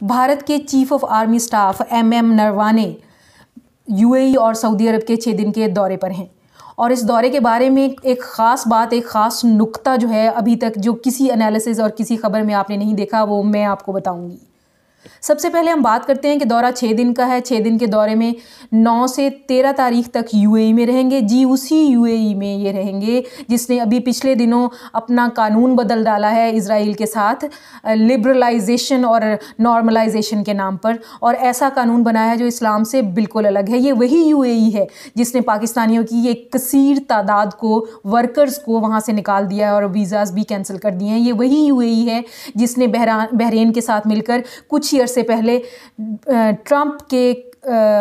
भारत के chief of army staff MM Naravane UAE और Saudi अरब के 6 दिन के दौरे पर हैं। और इस दौरे के बारे में एक ख़ास बात, एक ख़ास नुक्ता जो है अभी तक जो किसी एनालिसिस और किसी खबर में आपने नहीं देखा, वो मैं आपको बताऊंगी। सबसे पहले हम बात करते हैं कि दौरा 6 दिन का है। 6 दिन के दौरे में 9 से 13 तारीख तक यूएई में रहेंगे। जी, उसी यूएई में ये रहेंगे जिसने अभी पिछले दिनों अपना कानून बदल डाला है इजराइल के साथ, लिबरलाइजेशन और नॉर्मलाइजेशन के नाम पर, और ऐसा कानून बनाया है जो इस्लाम से बिल्कुल अलग है। ये वही यूएई है जिसने पाकिस्तानियों की एक कसीर तादाद को, वर्कर्स को वहाँ से निकाल दिया है और वीज़ाज़ भी कैंसिल कर दिए हैं। ये वही यूएई है जिसने बहरीन के साथ मिलकर कुछ ईयर से पहले ट्रंप के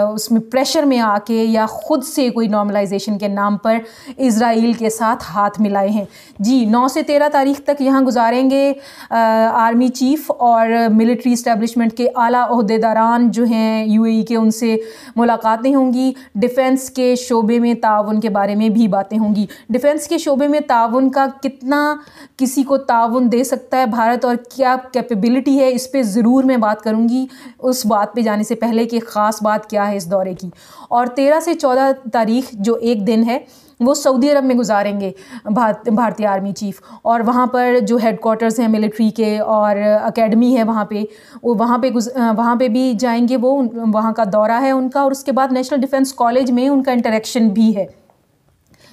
उसमें प्रेशर में आके या ख़ुद से कोई नॉर्मलाइजेशन के नाम पर इज़राइल के साथ हाथ मिलाए हैं। जी, 9 से 13 तारीख तक यहाँ गुजारेंगे आर्मी चीफ़ और मिलिट्री इस्टेब्लिशमेंट के आला ओहदेदारान जो हैं यूएई के, उनसे मुलाकातें होंगी। डिफ़ेंस के शोबे में ताउन के बारे में भी बातें होंगी। डिफ़ेंस के शोबे में ताउन का कितना किसी को ताउन दे सकता है भारत और क्या कैपेबिलिटी है, इस पर ज़रूर मैं बात करूँगी। उस बात पे जाने से पहले कि ख़ास बात क्या है इस दौरे की। और 13 से 14 तारीख जो एक दिन है वो सऊदी अरब में गुजारेंगे भारतीय आर्मी चीफ़, और वहाँ पर जो हेडक्वार्टर्स हैं मिलिट्री के और एकेडमी है वहाँ पे भी जाएंगे। वो वहाँ का दौरा है उनका, और उसके बाद नेशनल डिफेंस कॉलेज में उनका इंटरेक्शन भी है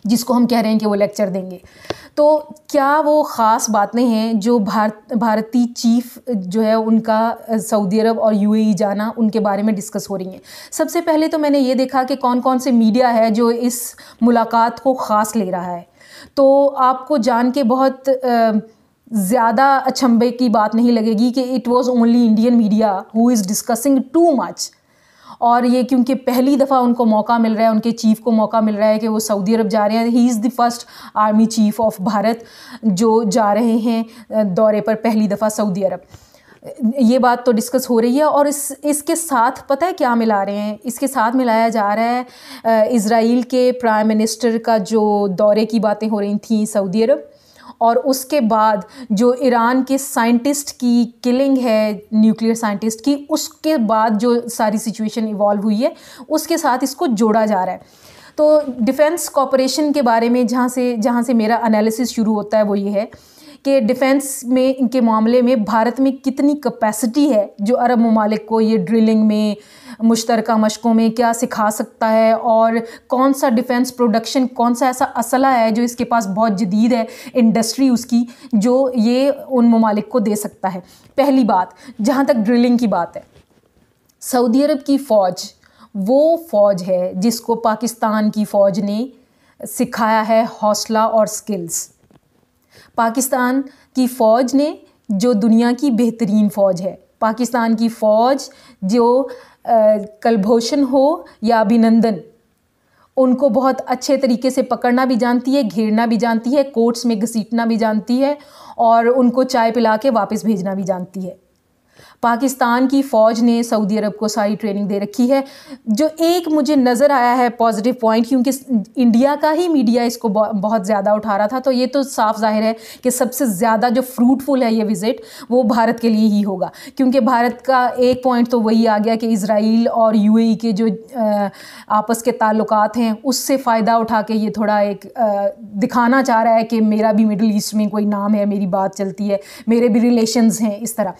जिसको हम कह रहे हैं कि वो लेक्चर देंगे। तो क्या वो ख़ास बातें हैं जो भारतीय चीफ़ जो है उनका सऊदी अरब और यूएई जाना, उनके बारे में डिस्कस हो रही हैं। सबसे पहले तो मैंने ये देखा कि कौन कौन से मीडिया है जो इस मुलाकात को ख़ास ले रहा है। तो आपको जान के बहुत ज़्यादा अचंभे की बात नहीं लगेगी कि it was only Indian media who is discussing too much. और ये क्योंकि पहली दफ़ा उनको मौका मिल रहा है, उनके चीफ़ को मौका मिल रहा है कि वो सऊदी अरब जा रहे हैं। He is the first army chief of Bharat जो जा रहे हैं दौरे पर पहली दफ़ा सऊदी अरब। ये बात तो डिस्कस हो रही है। और इसके साथ पता है क्या मिला रहे हैं? इसके साथ मिलाया जा रहा है इज़राइल के प्राइम मिनिस्टर का जो दौरे की बातें हो रही थी सऊदी अरब, और उसके बाद जो ईरान के साइंटिस्ट की किलिंग है, न्यूक्लियर साइंटिस्ट की, उसके बाद जो सारी सिचुएशन इवॉल्व हुई है उसके साथ इसको जोड़ा जा रहा है। तो डिफेंस कॉपरेशन के बारे में जहाँ से मेरा एनालिसिस शुरू होता है वो ये है कि डिफ़ेंस में इनके मामले में भारत में कितनी कैपेसिटी है जो अरब ममालिक को ये ड्रिलिंग में, मुश्तरका मशकों में क्या सिखा सकता है, और कौन सा डिफेंस प्रोडक्शन, कौन सा ऐसा असला है जो इसके पास बहुत जदीद है इंडस्ट्री उसकी, जो ये उन ममालिक को दे सकता है। पहली बात, जहाँ तक ड्रिलिंग की बात है, सऊदी अरब की फ़ौज वो फ़ौज है जिसको पाकिस्तान की फ़ौज ने सिखाया है हौसला और स्किल्स। पाकिस्तान की फ़ौज ने जो दुनिया की बेहतरीन फ़ौज है, पाकिस्तान की फ़ौज जो कलभूषण हो या अभिनंदन, उनको बहुत अच्छे तरीके से पकड़ना भी जानती है, घेरना भी जानती है, कोर्ट्स में घसीटना भी जानती है, और उनको चाय पिला के वापस भेजना भी जानती है। पाकिस्तान की फ़ौज ने सऊदी अरब को सारी ट्रेनिंग दे रखी है। जो एक मुझे नज़र आया है पॉजिटिव पॉइंट, क्योंकि इंडिया का ही मीडिया इसको बहुत ज़्यादा उठा रहा था, तो ये तो साफ जाहिर है कि सबसे ज़्यादा जो फ्रूटफुल है ये विज़िट वो भारत के लिए ही होगा, क्योंकि भारत का एक पॉइंट तो वही आ गया कि इज़राइल और यूएई के जो आपस के ताल्लुकात हैं उससे फ़ायदा उठा के ये थोड़ा एक दिखाना चाह रहा है कि मेरा भी मिडल ईस्ट में कोई नाम है, मेरी बात चलती है, मेरे भी रिलेशंस हैं। इस तरह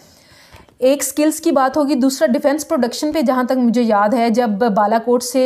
एक स्किल्स की बात होगी। दूसरा, डिफेंस प्रोडक्शन पे जहाँ तक मुझे याद है, जब बालाकोट से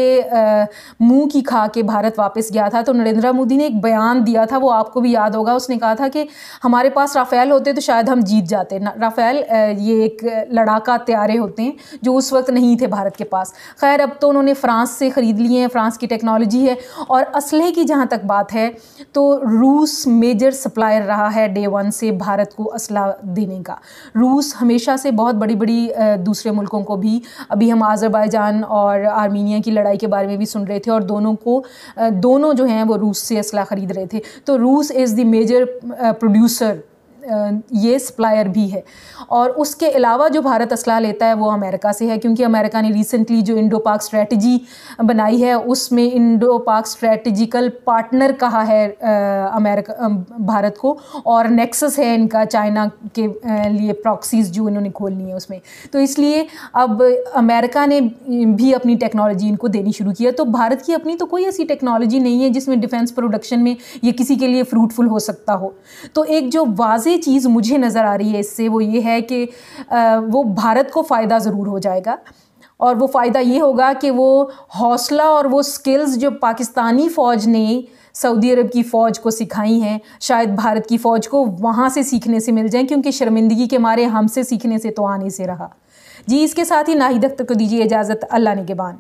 मुंह की खा के भारत वापस गया था तो नरेंद्र मोदी ने एक बयान दिया था, वो आपको भी याद होगा। उसने कहा था कि हमारे पास राफ़ेल होते तो शायद हम जीत जाते। राफ़ेल ये एक लड़ाका तैयारे होते हैं जो उस वक्त नहीं थे भारत के पास। खैर, अब तो उन्होंने फ़्रांस से ख़रीद लिए हैं, फ़्रांस की टेक्नोलॉजी है। और असलहे की जहाँ तक बात है तो रूस मेजर सप्लायर रहा है डे वन से भारत को असला देने का। रूस हमेशा से बहुत बड़ी दूसरे मुल्कों को भी, अभी हम आज़रबाईजान और आर्मीनिया की लड़ाई के बारे में भी सुन रहे थे, और दोनों जो हैं वो रूस से असला ख़रीद रहे थे। तो रूस इज़ द मेजर प्रोड्यूसर ये सप्लायर भी है। और उसके अलावा जो भारत असलाह लेता है वो अमेरिका से है, क्योंकि अमेरिका ने रिसेंटली जो इंडो पाक स्ट्रेटजी बनाई है उसमें इंडो पाक स्ट्रेटजिकल पार्टनर कहा है अमेरिका भारत को, और नेक्सस है इनका चाइना के लिए प्रॉक्सीज़ जो इन्होंने खोलनी है उसमें। तो इसलिए अब अमेरिका ने भी अपनी टेक्नोलॉजी इनको देनी शुरू की है। तो भारत की अपनी तो कोई ऐसी टेक्नोलॉजी नहीं है जिसमें डिफेंस प्रोडक्शन में ये किसी के लिए फ्रूटफुल हो सकता हो। तो एक जो वाज़े चीज़ मुझे नज़र आ रही है इससे वो ये है कि वो भारत को फ़ायदा ज़रूर हो जाएगा, और वो फ़ायदा ये होगा कि वो हौसला और वो स्किल्स जो पाकिस्तानी फ़ौज ने सऊदी अरब की फ़ौज को सिखाई हैं शायद भारत की फ़ौज को वहाँ से सीखने से मिल जाएं, क्योंकि शर्मिंदगी के मारे हमसे सीखने से तो आने से रहा। जी, इसके साथ ही नाहिद अख्तर को दीजिए इजाज़त। अल्लाह निगहबान।